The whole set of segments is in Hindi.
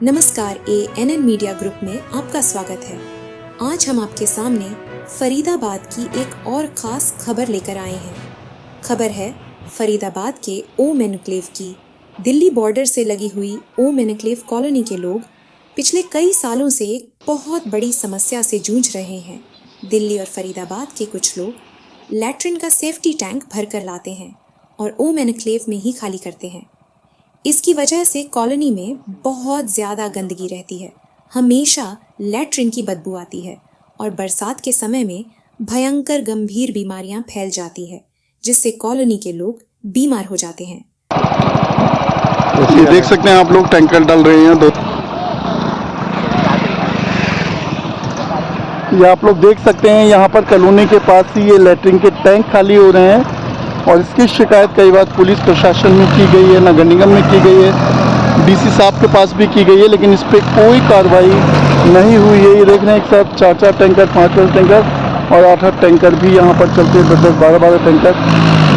नमस्कार, ANN मीडिया ग्रुप में आपका स्वागत है। आज हम आपके सामने फरीदाबाद की एक और खास खबर लेकर आए हैं। खबर है फरीदाबाद के ओम एन्क्लेव की। दिल्ली बॉर्डर से लगी हुई ओम एन्क्लेव कॉलोनी के लोग पिछले कई सालों से एक बहुत बड़ी समस्या से जूझ रहे हैं। दिल्ली और फरीदाबाद के कुछ लोग लैट्रिन का सेफ्टी टैंक भरकर लाते हैं और ओम एन्क्लेव में ही खाली करते हैं। इसकी वजह से कॉलोनी में बहुत ज़्यादा गंदगी रहती है। हमेशा लैट्रिन की बदबू आती है और बरसात के समय में भयंकर गंभीर बीमारियां फैल जाती है, जिससे कॉलोनी के लोग बीमार हो जाते हैं। ये देख सकते हैं आप लोग, टैंकर डाल रहे हैं दो। ये आप लोग देख सकते हैं यहाँ पर कॉलोनी के पास ही ये लैट्रिन के टैंक खाली हो रहे हैं और इसकी शिकायत कई बार पुलिस प्रशासन में की गई है, नगर निगम में की गई है, डीसी साहब के पास भी की गई है, लेकिन इस पर कोई कार्रवाई नहीं हुई है। ये देख रहे हैं सब 4-4 टैंकर, 5-5 टैंकर और 8-8 टैंकर भी यहाँ पर चलते हैं, 10-10, 12-12 टैंकर।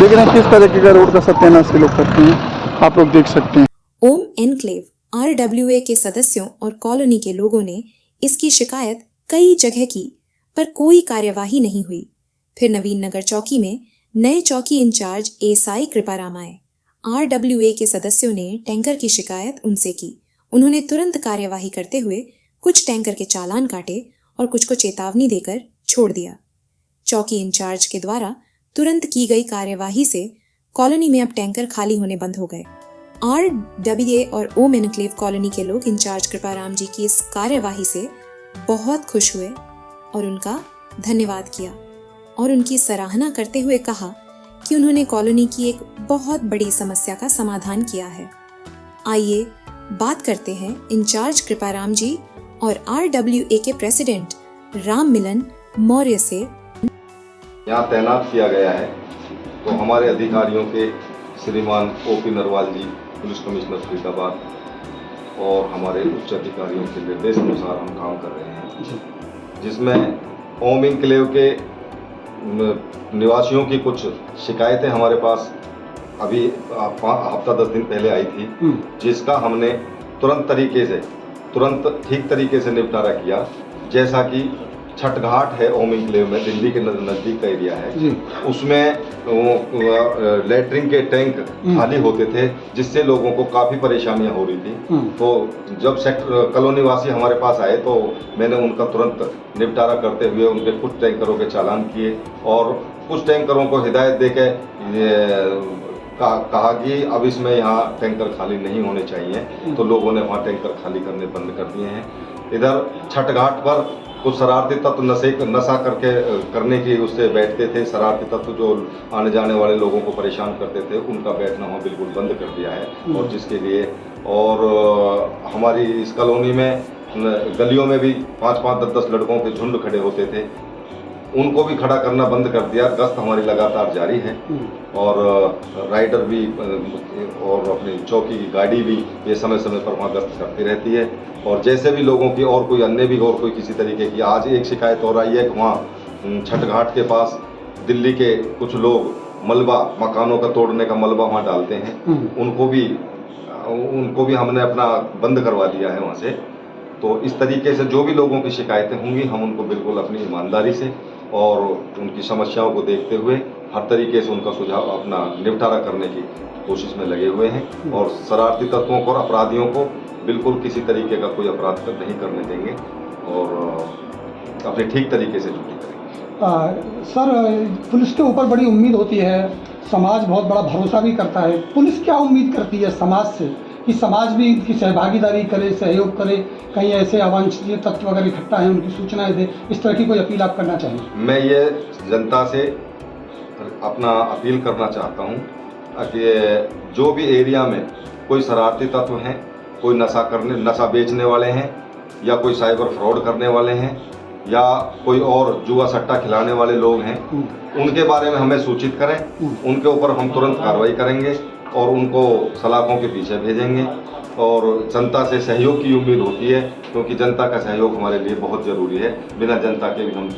देख रहे हैं किस तरीके का रोड का सत्यानाश ये लोग करते हैं, आप लोग देख सकते हैं। ओम एन्क्लेव RWA के सदस्यों और कॉलोनी के लोगों ने इसकी शिकायत कई जगह की, पर कोई कार्यवाही नहीं हुई। फिर नवीन नगर चौकी में नए चौकी इंचार्ज एसआई कृपाराम आए। RWA के सदस्यों ने टैंकर की शिकायत उनसे की। उन्होंने तुरंत कार्यवाही करते हुए कुछ टैंकर के चालान काटे और कुछ को चेतावनी देकर छोड़ दिया। चौकी इंचार्ज के द्वारा तुरंत की गई कार्यवाही से कॉलोनी में अब टैंकर खाली होने बंद हो गए। RWA और ओम एन्क्लेव कॉलोनी के लोग इंचार्ज कृपाराम जी की इस कार्यवाही से बहुत खुश हुए और उनका धन्यवाद किया और उनकी सराहना करते हुए कहा कि उन्होंने कॉलोनी की एक बहुत बड़ी समस्या का समाधान किया है। आइए बात करते हैं इंचार्ज कृपाराम जी और RWA के प्रेसिडेंट राम मिलन मौर्य से। यहाँ तैनात किया गया है तो हमारे अधिकारियों के श्रीमान OP नरवाल जी, पुलिस कमिश्नर फरीदाबाद, और हमारे उच्च अधिकारियों के निर्देश अनुसार हम काम कर रहे हैं, जिसमें ओम एन्क्लेव के निवासियों की कुछ शिकायतें हमारे पास अभी हफ्ता 10 दिन पहले आई थी, जिसका हमने तुरंत ठीक तरीके से निपटारा किया। जैसा कि छठघाट है ओम एन्क्लेव में, दिल्ली के नज़दीक का एरिया है, उसमें लैट्रिन के टैंक खाली होते थे, जिससे लोगों को काफ़ी परेशानियां हो रही थी। तो जब कॉलोनी वासी हमारे पास आए तो मैंने उनका तुरंत निपटारा करते हुए उनके कुछ टैंकरों के चालान किए और कुछ टैंकरों को हिदायत देके कहा कि अब इसमें यहाँ टैंकर खाली नहीं होने चाहिए, तो लोगों ने वहाँ टैंकर खाली करने बंद कर दिए हैं। इधर छठघाट पर कुछ शरारती तत्व नशा करने की उससे बैठते थे। शरारती तत्व जो आने जाने वाले लोगों को परेशान करते थे, उनका बैठना वहाँ बिल्कुल बंद कर दिया है। और जिसके लिए हमारी इस कॉलोनी में गलियों में भी 5-5, 10-10 लड़कों के झुंड खड़े होते थे, उनको भी खड़ा करना बंद कर दिया। गश्त हमारी लगातार जारी है और राइडर भी और अपनी चौकी की गाड़ी भी ये समय समय पर वहाँ गश्त करती रहती है। और जैसे भी लोगों की और कोई किसी तरीके की, आज एक शिकायत और आई है कि वहाँ छठघाट के पास दिल्ली के कुछ लोग मलबा, मकानों का तोड़ने का मलबा वहाँ डालते हैं, उनको भी हमने अपना बंद करवा दिया है वहाँ से। तो इस तरीके से जो भी लोगों की शिकायतें होंगी, हम उनको बिल्कुल अपनी ईमानदारी से और उनकी समस्याओं को देखते हुए हर तरीके से उनका सुझाव, अपना निपटारा करने की कोशिश में लगे हुए हैं। और शरारती तत्वों को और अपराधियों को बिल्कुल किसी तरीके का कोई अपराध नहीं करने देंगे और अपने ठीक तरीके से ड्यूटी करेंगे। सर, पुलिस के ऊपर बड़ी उम्मीद होती है, समाज बहुत बड़ा भरोसा भी करता है। पुलिस क्या उम्मीद करती है समाज से कि समाज भी इनकी सहभागीदारी करे, सहयोग करे, कहीं ऐसे अवांछनीय तत्व अगर इकट्ठा है उनकी सूचनाएं दे, इस तरह की कोई अपील आप करना चाहिए? मैं ये जनता से अपना अपील करना चाहता हूँ कि जो भी एरिया में कोई शरारती तत्व हैं, कोई नशा बेचने वाले हैं, या कोई साइबर फ्रॉड करने वाले हैं, या कोई और जुआ सट्टा खिलाने वाले लोग हैं, उनके बारे में हमें सूचित करें। उनके ऊपर हम तुरंत कार्रवाई करेंगे और उनको सलाखों के पीछे भेजेंगे। और जनता से सहयोग की उम्मीद होती है, क्योंकि जनता का सहयोग हमारे लिए बहुत ज़रूरी है। बिना जनता के भी हम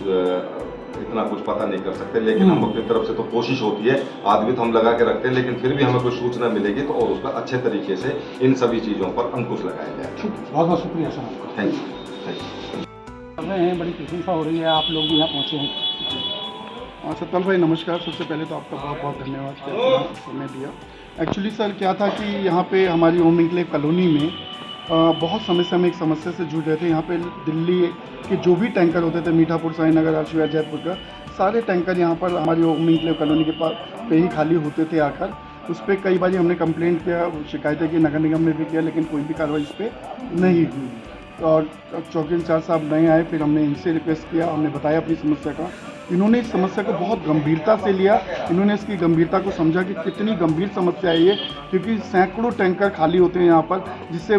इतना कुछ पता नहीं कर सकते, लेकिन हम अपनी तरफ से तो कोशिश होती है, आदमी तो हम लगा के रखते हैं, लेकिन फिर भी हमें कोई सूचना मिलेगी तो और उस पर अच्छे तरीके से इन सभी चीज़ों पर अंकुश लगाया जाए। ठीक है, बहुत बहुत शुक्रिया सर आपका। Thank you. कर रहे हैं, बड़ी प्रशंसा हो रही है, आप लोग भी यहाँ पहुँचे हैं। सतपाल भाई नमस्कार। सबसे पहले तो आपका बहुत बहुत धन्यवाद कि आपने समय दिया। एक्चुअली सर क्या था कि यहाँ पे हमारी ओम इनक्लेव कॉलोनी में बहुत समय से हम एक समस्या से जूझ रहे थे। यहाँ पे दिल्ली के जो भी टैंकर होते थे, मीठापुर, साईनगर, आरसीआर, जयपुर का, सारे टैंकर यहाँ पर हमारी ओम इनक्लेव कॉलोनी के पास पे ही खाली होते थे आकर। उस पर कई बार हमने कंप्लेंट किया, शिकायतें की, नगर निगम ने भी किया, लेकिन कोई भी कार्रवाई इस पर नहीं हुई। और चौकी इंचार्ज साहब नए आए, फिर हमने इनसे रिक्वेस्ट किया, हमने बताया अपनी समस्या का। इन्होंने इस समस्या को बहुत गंभीरता से लिया, इन्होंने इसकी गंभीरता को समझा कि कितनी गंभीर समस्या है ये, क्योंकि सैकड़ों टैंकर खाली होते हैं यहाँ पर, जिससे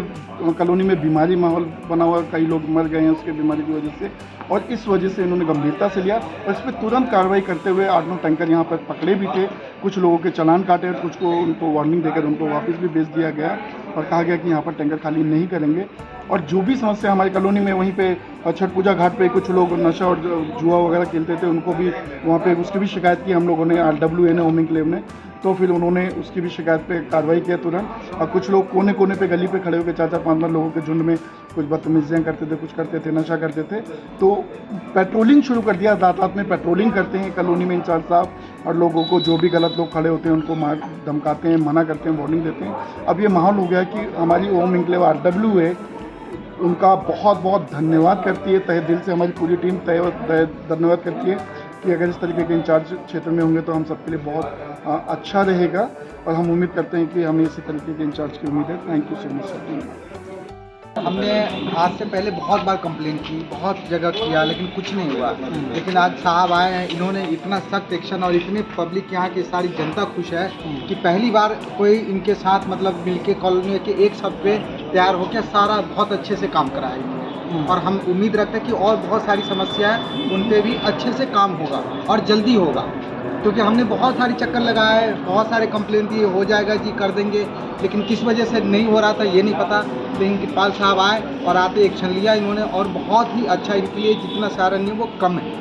कॉलोनी में बीमारी माहौल बना हुआ, कई लोग मर गए हैं उसके बीमारी की वजह से। और इस वजह से इन्होंने गंभीरता से लिया और इस पर तुरंत कार्रवाई करते हुए 8-9 टैंकर यहाँ पर पकड़े भी थे। कुछ लोगों के चालान काटे और कुछ को उनको वार्निंग देकर उनको वापस भी भेज दिया गया और कहा गया कि यहाँ पर टैंकर खाली नहीं करेंगे। और जो भी समस्या हमारी कॉलोनी में, वहीं पे छठ पूजा घाट पे कुछ लोग नशा और जुआ वगैरह खेलते थे, उनको भी वहाँ पे उसकी भी शिकायत की हम लोगों ने, RWA ने, ओम इनक्लेव ने। तो फिर उन्होंने उसकी भी शिकायत पे कार्रवाई किया तुरंत। और कुछ लोग कोने कोने पे गली पे खड़े होकर 4-5 लोगों के झुंड में कुछ बदतमीजियाँ करते थे, कुछ करते थे, नशा करते थे। तो पेट्रोलिंग शुरू कर दिया, रात में पेट्रोलिंग करते हैं कॉलोनी में इंचार्ज साहब, और लोगों को जो भी गलत लोग खड़े होते हैं उनको मार धमकाते हैं, मना करते हैं, वार्निंग देते हैं। अब ये माहौल हो गया कि हमारी ओम इनक्लेव RWA उनका बहुत बहुत धन्यवाद करती है, तहे दिल से हमारी पूरी टीम धन्यवाद करती है कि अगर इस तरीके के इंचार्ज क्षेत्र में होंगे तो हम सबके लिए बहुत अच्छा रहेगा। और हम उम्मीद करते हैं कि हमें इसी तरीके के इंचार्ज की उम्मीद है। Thank you so much sir. हमने आज से पहले बहुत बार कंप्लेन की, बहुत जगह किया, लेकिन कुछ नहीं हुआ। लेकिन आज साहब आए हैं, इन्होंने इतना सख्त एक्शन और इतनी पब्लिक, यहाँ की सारी जनता खुश है कि पहली बार कोई इनके साथ मतलब मिलके कॉलोनी के एक सब पे तैयार होकर सारा बहुत अच्छे से काम कराया इन्होंने। और हम उम्मीद रखते हैं कि और बहुत सारी समस्या है उन पर भी अच्छे से काम होगा और जल्दी होगा, क्योंकि हमने बहुत सारी चक्कर लगाए, बहुत सारे कंप्लेन दिए, हो जाएगा जी, कर देंगे, लेकिन किस वजह से नहीं हो रहा था ये नहीं पता। लेकिन कृपाल साहब आए और आते एक्शन लिया इन्होंने, और बहुत ही अच्छा इनके लिए जितना सारा नहीं वो कम है।